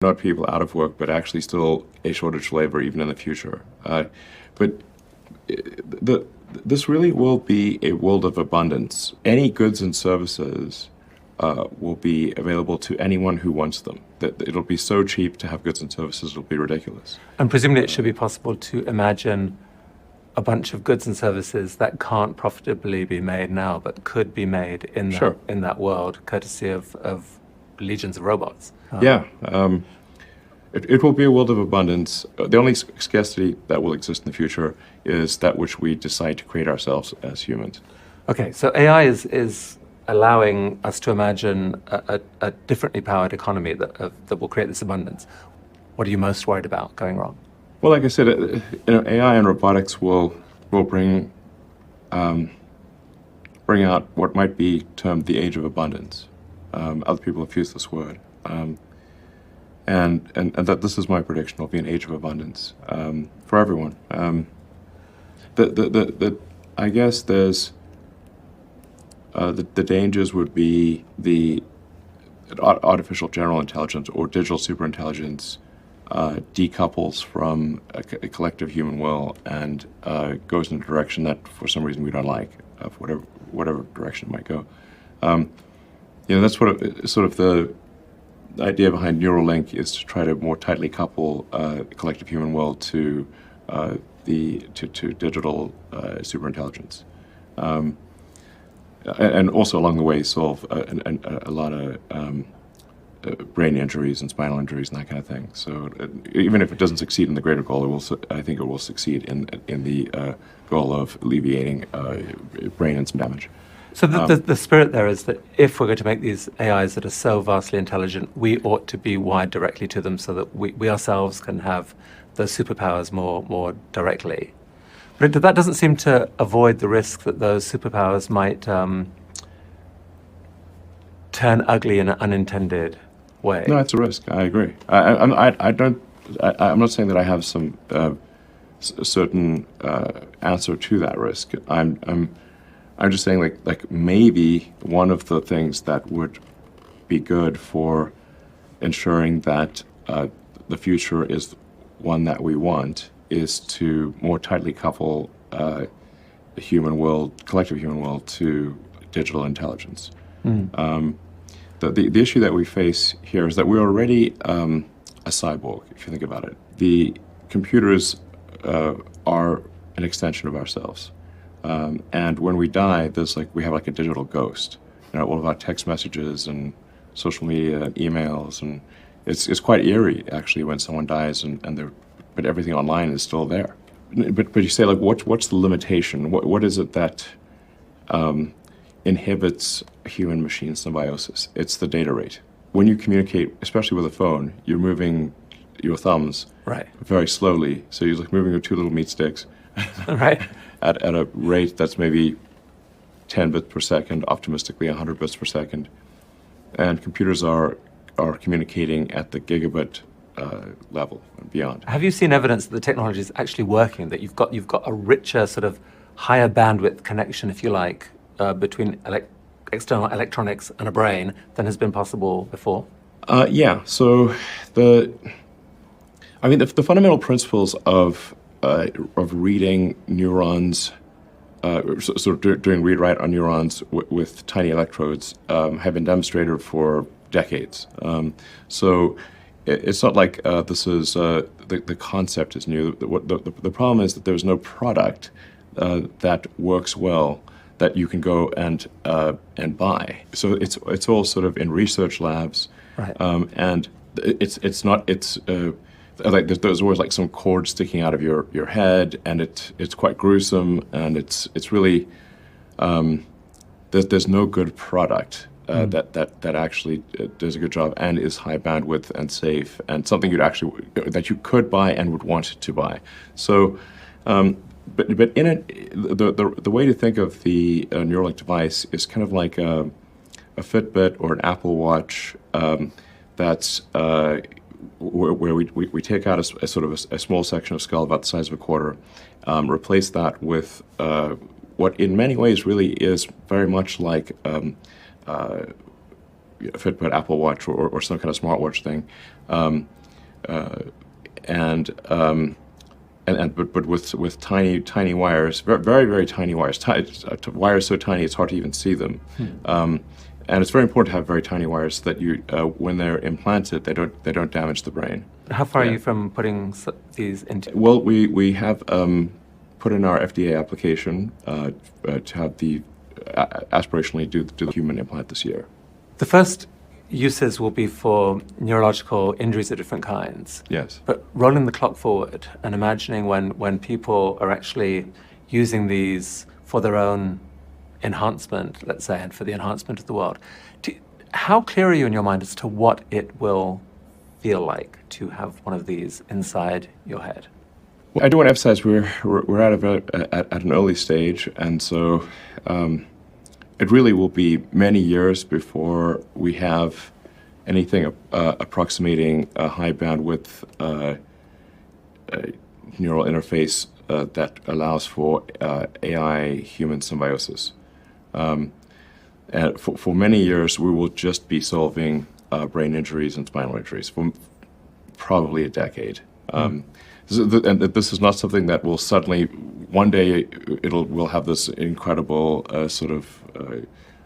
not people out of work, but actually still a shortage of labor even in the future. But this really will be a world of abundance. Any goods and services will be available to anyone who wants them. That it'll be so cheap to have goods and services, it'll be ridiculous. And presumably it should be possible to imagine a bunch of goods and services that can't profitably be made now, but could be made in that, in that world, courtesy of legions of robots. Yeah. It will be a world of abundance. The only scarcity that will exist in the future is that which we decide to create ourselves as humans. Okay, so AI is allowing us to imagine a differently powered economy that will create this abundance. What are you most worried about going wrong? Well, like I said, AI and robotics will bring out what might be termed the age of abundance. Other people have used this word. And that this is my prediction, will be an age of abundance for everyone. I guess there's the dangers would be the artificial general intelligence or digital superintelligence decouples from a collective human will and goes in a direction that for some reason we don't like, whatever direction it might go. That's what sort of the idea behind Neuralink is, to try to more tightly couple collective human will to digital superintelligence, and also along the way solve a lot of brain injuries and spinal injuries and that kind of thing. So even if it doesn't succeed in the greater goal, I think it will succeed in the goal of alleviating brain and some damage. So the spirit there is that if we're going to make these AIs that are so vastly intelligent, we ought to be wired directly to them so that we ourselves can have those superpowers more directly. But that doesn't seem to avoid the risk that those superpowers might turn ugly in an unintended way. No, it's a risk. I agree. I'm not saying that I have some certain answer to that risk. I'm just saying, like maybe one of the things that would be good for ensuring that the future is one that we want is to more tightly couple the collective human will to digital intelligence. The issue that we face here is that we're already a cyborg, if you think about it. The computers are an extension of ourselves. And when we die, we have like a digital ghost. All of our text messages and social media and emails, and it's quite eerie actually when someone dies but everything online is still there. But you say, like, what's the limitation? What is it that inhibits human-machine symbiosis? It's the data rate. When you communicate, especially with a phone, you're moving your thumbs very slowly. So you're like moving your two little meat sticks. Right. At a rate that's maybe 10 bits per second, optimistically 100 bits per second. And computers are communicating at the gigabit level and beyond. Have you seen evidence that the technology is actually working, that you've got a richer sort of higher bandwidth connection, if you like, between external electronics and a brain than has been possible before? Yeah, so the fundamental principles of reading neurons, sort of doing read-write on neurons with tiny electrodes have been demonstrated for decades. So it's not like this is the concept is new. The problem is that there's no product that works well that you can go and buy. So it's all sort of in research labs, and like there's always like some cord sticking out of your head, and it's quite gruesome, and it's really there's no good product that actually does a good job and is high bandwidth and safe and something that you could buy and would want to buy. So, but in it, the way to think of the Neuralink device is kind of like a Fitbit or an Apple Watch that's where we take out a sort of a small section of skull about the size of a quarter, replace that with what in many ways really is very much like Fitbit, Apple Watch, or some kind of smartwatch thing, but with tiny wires, very tiny wires, wires so tiny it's hard to even see them. And it's very important to have very tiny wires so that you, when they're implanted, they don't damage the brain. How far are you from putting these into? Well, we have put in our FDA application to have the aspirationally do the human implant this year. The first uses will be for neurological injuries of different kinds. Yes. But rolling the clock forward and imagining when people are actually using these for their own enhancement, let's say, and for the enhancement of the world, how clear are you in your mind as to what it will feel like to have one of these inside your head? Well, I do want to emphasize we're at an early stage, and so it really will be many years before we have anything approximating a high bandwidth neural interface that allows for AI-human symbiosis. And for many years, we will just be solving brain injuries and spinal injuries for probably a decade. And this is not something that will suddenly, one day, we'll have this incredible sort of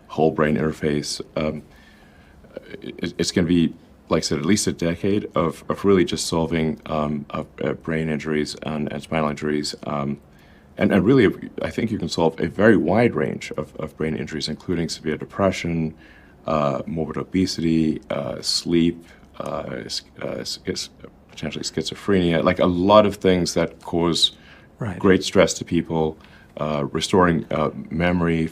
whole brain interface. It's going to be, like I said, at least a decade of really just solving brain injuries and spinal injuries. And really, I think you can solve a very wide range of brain injuries, including severe depression, morbid obesity, sleep, potentially schizophrenia, like a lot of things that cause great stress to people, restoring memory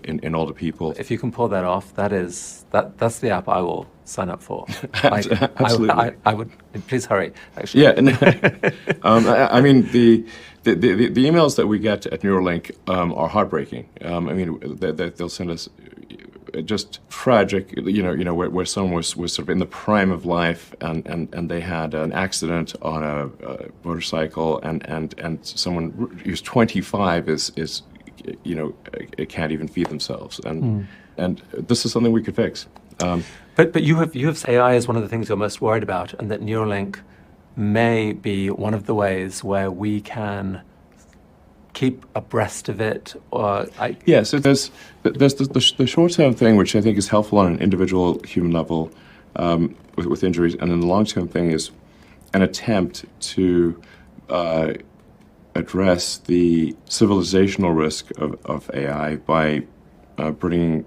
in older people. If you can pull that off, that's the app I will sign up for. Absolutely. I would. Please hurry. Actually. Yeah. I mean, the emails that we get at Neuralink are heartbreaking. I mean, they'll send us just tragic, where someone was sort of in the prime of life and they had an accident on a motorcycle and someone who's 25 is it can't even feed themselves, and this is something we could fix. But you have AI as one of the things you're most worried about, and that Neuralink may be one of the ways where we can keep abreast of it, Yes, there's the short-term thing, which I think is helpful on an individual human level with injuries, and then the long-term thing is an attempt to address the civilizational risk of AI by bringing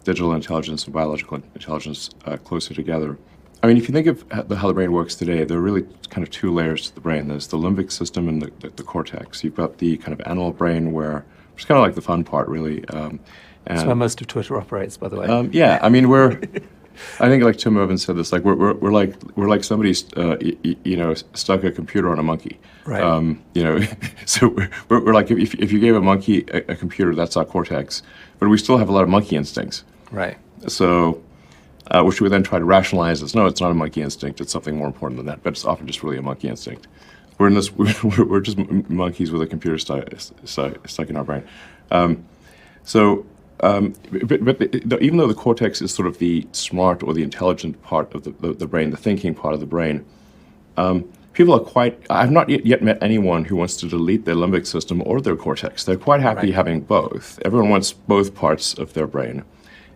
digital intelligence and biological intelligence closer together. I mean, if you think of how the brain works today, there are really kind of two layers to the brain. There's the limbic system and the cortex. You've got the kind of animal brain, which is kind of like the fun part, really. That's where most of Twitter operates, by the way. Yeah, I mean, I think like Tim Irvin said this, like we're like somebody stuck a computer on a monkey. Right. So we're like if you gave a monkey a computer, that's our cortex, but we still have a lot of monkey instincts. Right. So. Which we then try to rationalize as, no, it's not a monkey instinct, it's something more important than that, but it's often just really a monkey instinct. We're just monkeys with a computer stuck in our brain. But even though the cortex is sort of the smart or the intelligent part of the brain, the thinking part of the brain, people are I've not yet met anyone who wants to delete their limbic system or their cortex. They're quite happy having both. Everyone wants both parts of their brain.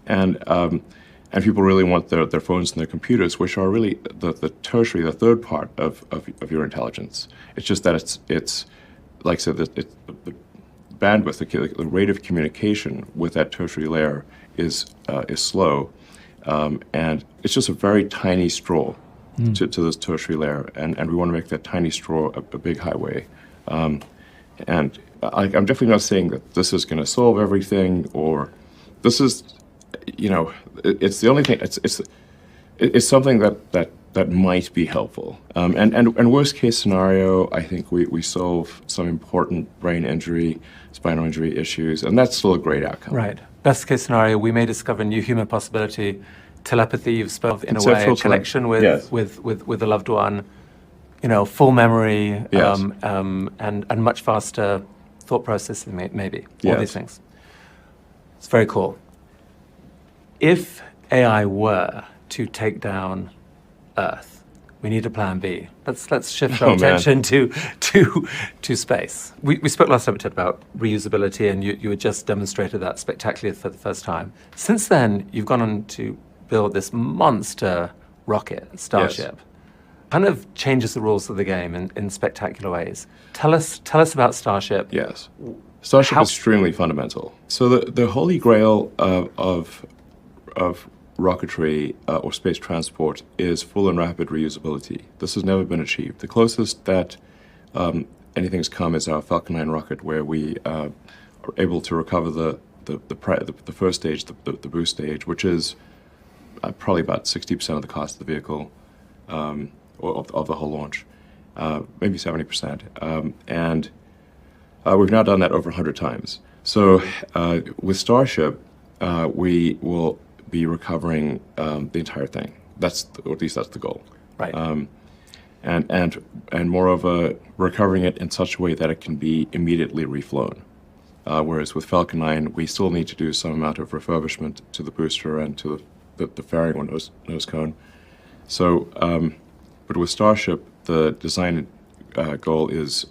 And people really want their phones and their computers, which are really the tertiary, the third part of your intelligence. It's just that it's like I said, the bandwidth, the rate of communication with that tertiary layer is slow, and it's just a very tiny straw to this tertiary layer, and we want to make that tiny straw a big highway. And I'm definitely not saying that this is going to solve everything, or this is. It's the only thing. It's something that might be helpful. And worst case scenario, I think we solve some important brain injury, spinal injury issues, and that's still a great outcome. Right. Best case scenario, we may discover a new human possibility, telepathy. You've spoken in a way, connection with a loved one, full memory, Yes. and much faster thought processing, maybe. All Yes. these things. It's very cool. If AI were to take down Earth, we need a plan B. Let's shift our attention to space. We spoke last time about reusability, and you had just demonstrated that spectacularly for the first time. Since then, you've gone on to build this monster rocket, Starship. Yes. Kind of changes the rules of the game in spectacular ways. Tell us about Starship. Yes. Starship is extremely fundamental. So the holy grail of rocketry or space transport is full and rapid reusability. This has never been achieved. The closest that anything's come is our Falcon 9 rocket, where we are able to recover the first stage, the boost stage, which is probably about 60% of the cost of the vehicle, or of the whole launch, maybe 70%. And we've now done that over 100 times. So with Starship, we will be recovering the entire thing. Or at least that's the goal. Right. And moreover, recovering it in such a way that it can be immediately reflown. Whereas with Falcon 9, we still need to do some amount of refurbishment to the booster and to the fairing or nose cone. So, but with Starship, the design goal is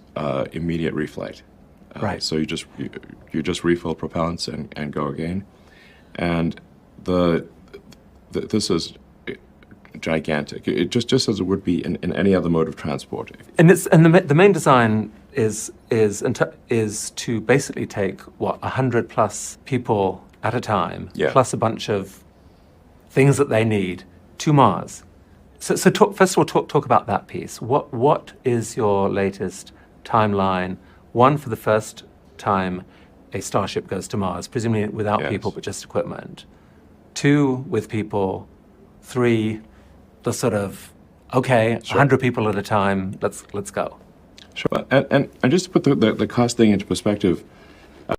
immediate reflight. Right. So you just refill propellants and go again. And this is gigantic. It just as it would be in any other mode of transport. And the main design is to basically take 100 plus people at a time, plus a bunch of things that they need to Mars. So first of all, talk about that piece. What is your latest timeline? One, for the first time a Starship goes to Mars, presumably without people but just equipment. 2, with people. 3, the sort of 100 people at a time. Let's go. Sure. And just to put the cost thing into perspective,